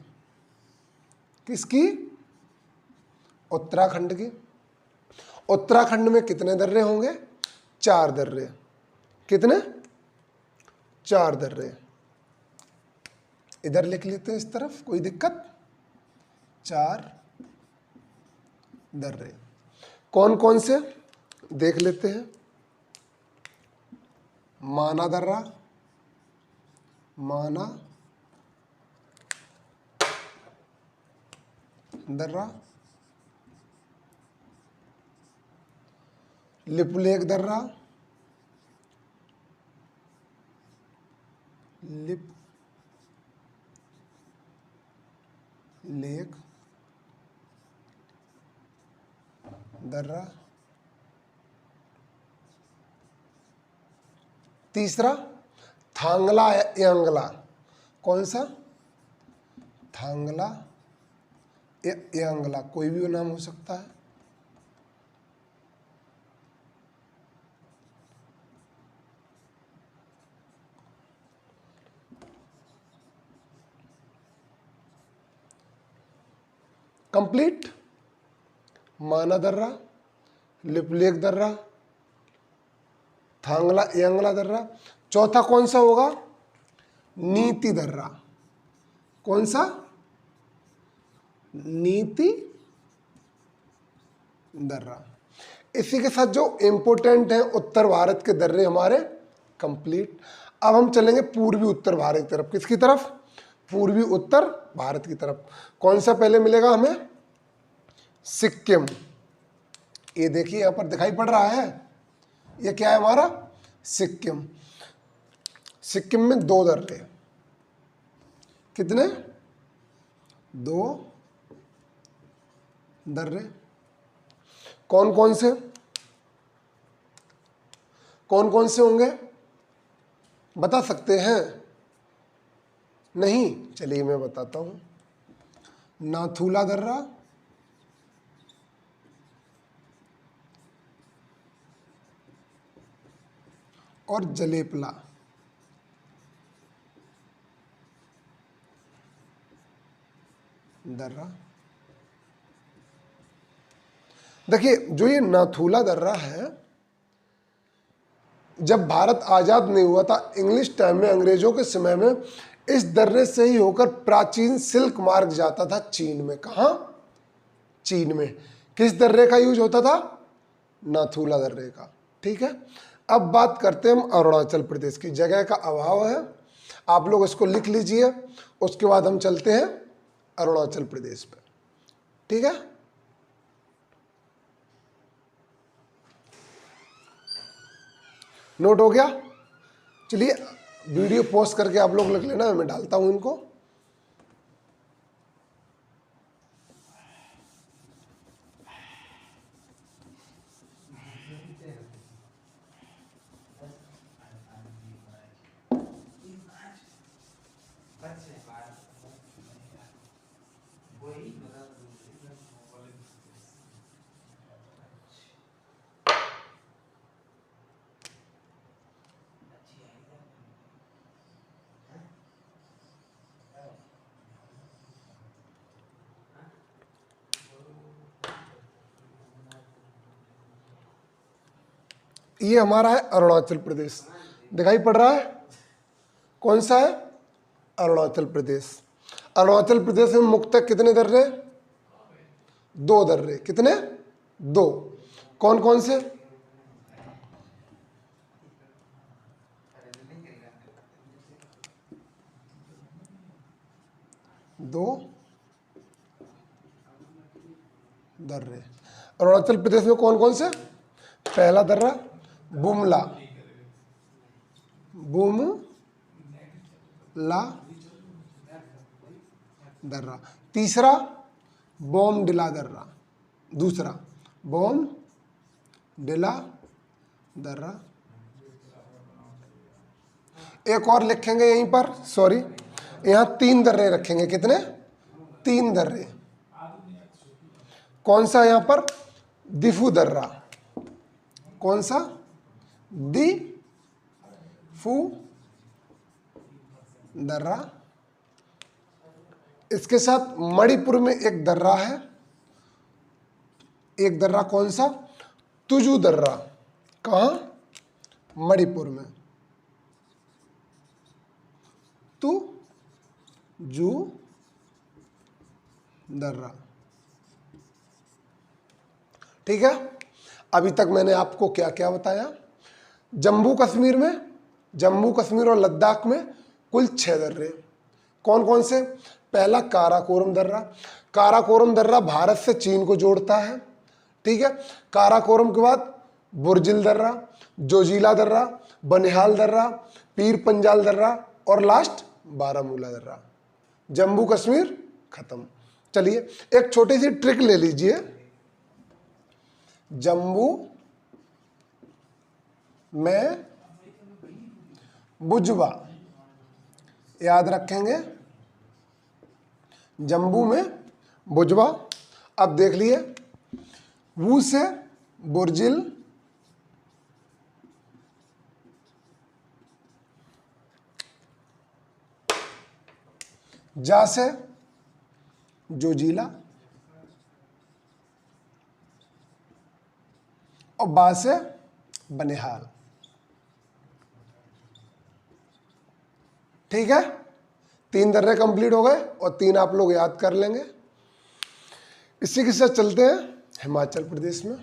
किसकी? उत्तराखंड की। उत्तराखंड में कितने दर्रे होंगे? 4 दर्रे। कितने? 4 दर्रे। इधर लिख लेते हैं इस तरफ, कोई दिक्कत? 4 दर्रे। कौन कौन से देख लेते हैं। माना दर्रा, माना दर्रा, लिपुलेख दर्रा, लिप लेक दर्रा। तीसरा थांगला यांगला, कौन सा? थांगला यांगला, कोई भी नाम हो सकता है। कंप्लीट। माना दर्रा, लिपलेक दर्रा, थांगला यांगला दर्रा। चौथा कौन सा होगा? नीति दर्रा। कौन सा? नीति दर्रा। इसी के साथ जो इंपोर्टेंट है उत्तर भारत के दर्रे हमारे कंप्लीट। अब हम चलेंगे पूर्वी उत्तर भारत की तरफ। किसकी तरफ? पूर्वी उत्तर भारत की तरफ। कौन सा पहले मिलेगा हमें? सिक्किम। ये देखिए यहां पर दिखाई पड़ रहा है, ये क्या है हमारा? सिक्किम। सिक्किम में 2 दर्रे। कितने? 2 दर्रे। कौन कौन से? कौन कौन से होंगे बता सकते हैं? नहीं, चलिए मैं बताता हूं। नाथूला दर्रा, और जलेपला। दर्रा। देखिए जो ये नाथूला दर्रा है, जब भारत आजाद नहीं हुआ था इंग्लिश टाइम में, अंग्रेजों के समय में, इस दर्रे से ही होकर प्राचीन सिल्क मार्ग जाता था चीन में। कहां? चीन में। किस दर्रे का यूज होता था? नाथूला दर्रे का। ठीक है, अब बात करते हैं हम अरुणाचल प्रदेश की। जगह का अभाव है, आप लोग इसको लिख लीजिए, उसके बाद हम चलते हैं अरुणाचल प्रदेश पर। ठीक है, नोट हो गया? चलिए वीडियो पॉज करके आप लोग लिख लेना, मैं डालता हूं इनको। ये हमारा है अरुणाचल प्रदेश, दिखाई पड़ रहा है? कौन सा है? अरुणाचल प्रदेश। अरुणाचल प्रदेश में मुख्यतः कितने दर्रे? 2 दर्रे। कितने? 2। कौन कौन से? दो दर्रे अरुणाचल प्रदेश में। कौन कौन से? पहला दर्रा बुमला, बुमला दर्रा। तीसरा बोमडिला दर्रा। दूसरा बोमडिला दर्रा। एक और लिखेंगे यहीं पर, सॉरी, यहां 3 दर्रे रखेंगे। कितने? 3 दर्रे। कौन सा यहां पर? दिफू दर्रा। कौन सा? दिफू दर्रा। इसके साथ मणिपुर में एक दर्रा है, एक दर्रा। कौन सा? तुजू दर्रा। कहां? मणिपुर में। तुजू दर्रा। ठीक है, अभी तक मैंने आपको क्या क्या बताया? जम्मू कश्मीर में, जम्मू कश्मीर और लद्दाख में कुल 6 दर्रे। कौन कौन से? पहला काराकोरम दर्रा। काराकोरम दर्रा भारत से चीन को जोड़ता है। ठीक है, काराकोरम के बाद बुर्जिल दर्रा, जोजिला दर्रा, बनिहाल दर्रा, पीर पंजाल दर्रा, और लास्ट बारामूला दर्रा, जम्मू कश्मीर खत्म। चलिए एक छोटी सी ट्रिक ले लीजिए, जम्मू में बुजवा, याद रखेंगे, जम्मू में बुजवा। अब देख लिए, वू से बुर्जिल, जा से जोजिला और बा से बनिहाल। ठीक है, 3 दर्रे कंप्लीट हो गए और 3 आप लोग याद कर लेंगे। इसी के साथ चलते हैं हिमाचल प्रदेश में।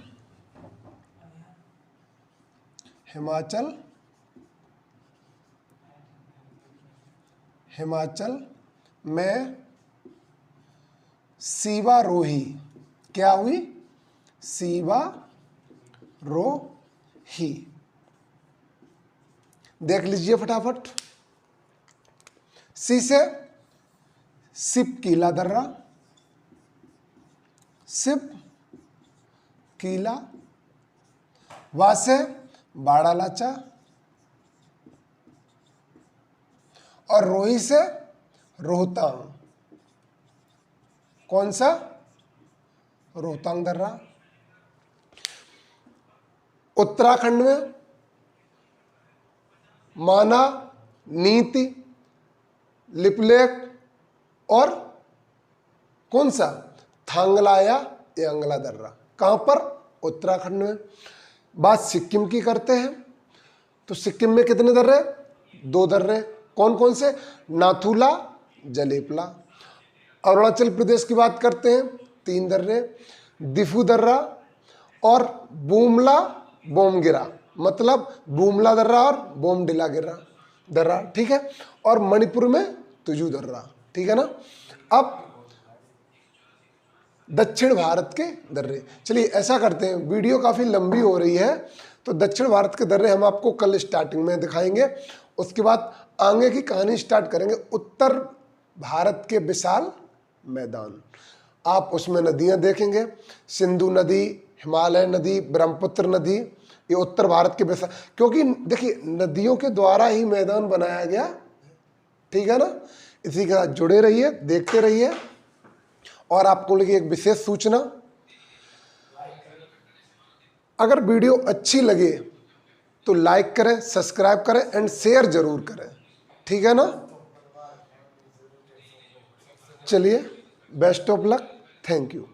हिमाचल में सीवा रोही, क्या हुई? सीवा रोही। देख लीजिए फटाफट। सी से सिप कीला दर्रा, सिप कीला। वा से बाड़ा लाचा और रोही से रोहतांग। कौन सा? रोहतांग दर्रा। उत्तराखंड में माना, नीति, लिपलेख और कौन सा? थांगलाया यांगला दर्रा। कहां पर? उत्तराखंड में। बात सिक्किम की करते हैं तो सिक्किम में कितने दर्रे? 2 दर्रे। कौन कौन से? नाथुला, जलेपला। अरुणाचल प्रदेश की बात करते हैं, 3 दर्रे, दिफू दर्रा और बूमला बोमगिरा, मतलब बूमला दर्रा और बोमडिला गिरा दर्रा। ठीक है, और मणिपुर में तुजू दर्रा। ठीक है ना। अब दक्षिण भारत के दर्रे। चलिए ऐसा करते हैं, वीडियो काफ़ी लंबी हो रही है तो दक्षिण भारत के दर्रे हम आपको कल स्टार्टिंग में दिखाएंगे। उसके बाद आगे की कहानी स्टार्ट करेंगे उत्तर भारत के विशाल मैदान। आप उसमें नदियां देखेंगे, सिंधु नदी, हिमालय नदी, ब्रह्मपुत्र नदी, ये उत्तर भारत के विशाल, क्योंकि देखिए नदियों के द्वारा ही मैदान बनाया गया। ठीक है ना। इसी के साथ जुड़े रहिए, देखते रहिए। और आपको लगी एक विशेष सूचना, अगर वीडियो अच्छी लगे तो लाइक करें, सब्सक्राइब करें एंड शेयर जरूर करें। ठीक है ना। चलिए, best of luck, thank you.